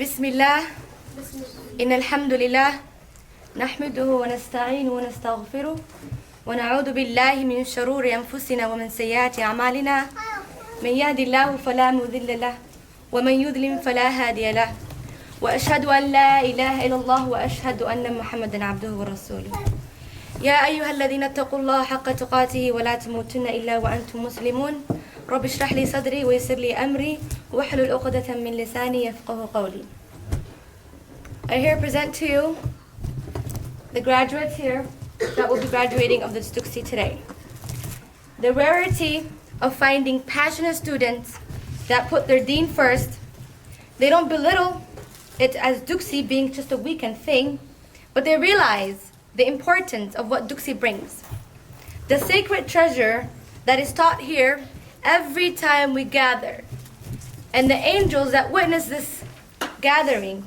بسم الله إن الحمد لله نحمده ونستعينه ونستغفره ونعوذ بالله من شرور أنفسنا ومن سيئات أعمالنا من يهد الله فلا مضل له ومن يضلل فلا هادي له وأشهد أن لا إله إلا الله وأشهد أن محمدا عبده ورسوله يا أيها الذين اتقوا الله حق تقاته ولا تموتن إلا وأنتم مسلمون رب اشرح لي صدري ويسر لي أمري واحلل عقدة من لساني يفقه قولي. I here present to you the graduates here that will be graduating of the Stuxi today. The rarity of finding passionate students that put their deen first. They don't belittle it as Duxi being just a weekend thing, but they realize the importance of what Duxi brings. The sacred treasure that is taught here every time we gather. And the angels that witness this gathering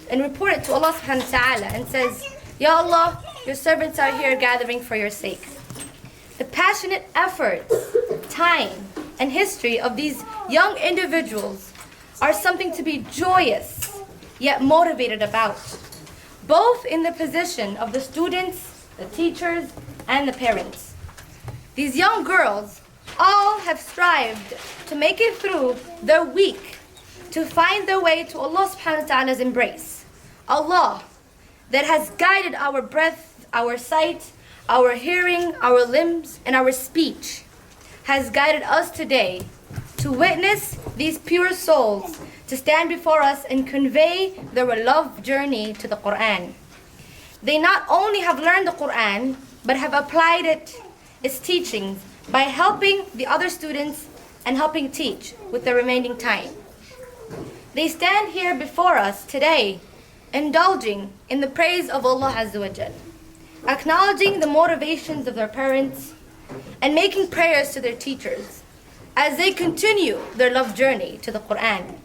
and report it to Allah subhanahu wa ta'ala and says, Ya Allah, your servants are here gathering for your sake. The passionate efforts, time, and history of these young individuals are something to be joyous yet motivated about, both in the position of the students, the teachers, and the parents. These young girls all have strived to make it through their week to find their way to Allah subhanahu wa ta'ala's embrace. Allah that has guided our breath, our sight, our hearing, our limbs, and our speech has guided us today to witness these pure souls to stand before us and convey their love journey to the Quran. They not only have learned the Quran, but have applied its teachings by helping the other students and helping teach with the remaining time. They stand here before us today, indulging in the praise of Allah Azza wa Jal, acknowledging the motivations of their parents, and making prayers to their teachers as they continue their love journey to the Quran.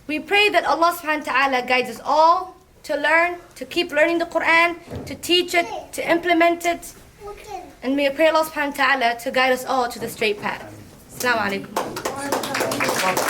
We pray that Allah subhanahu wa ta'ala guides us all to learn, to keep learning the Quran, to teach it, to implement it, and may I pray Allah subhanahu wa ta'ala to guide us all to the straight path. Assalamu alaikum.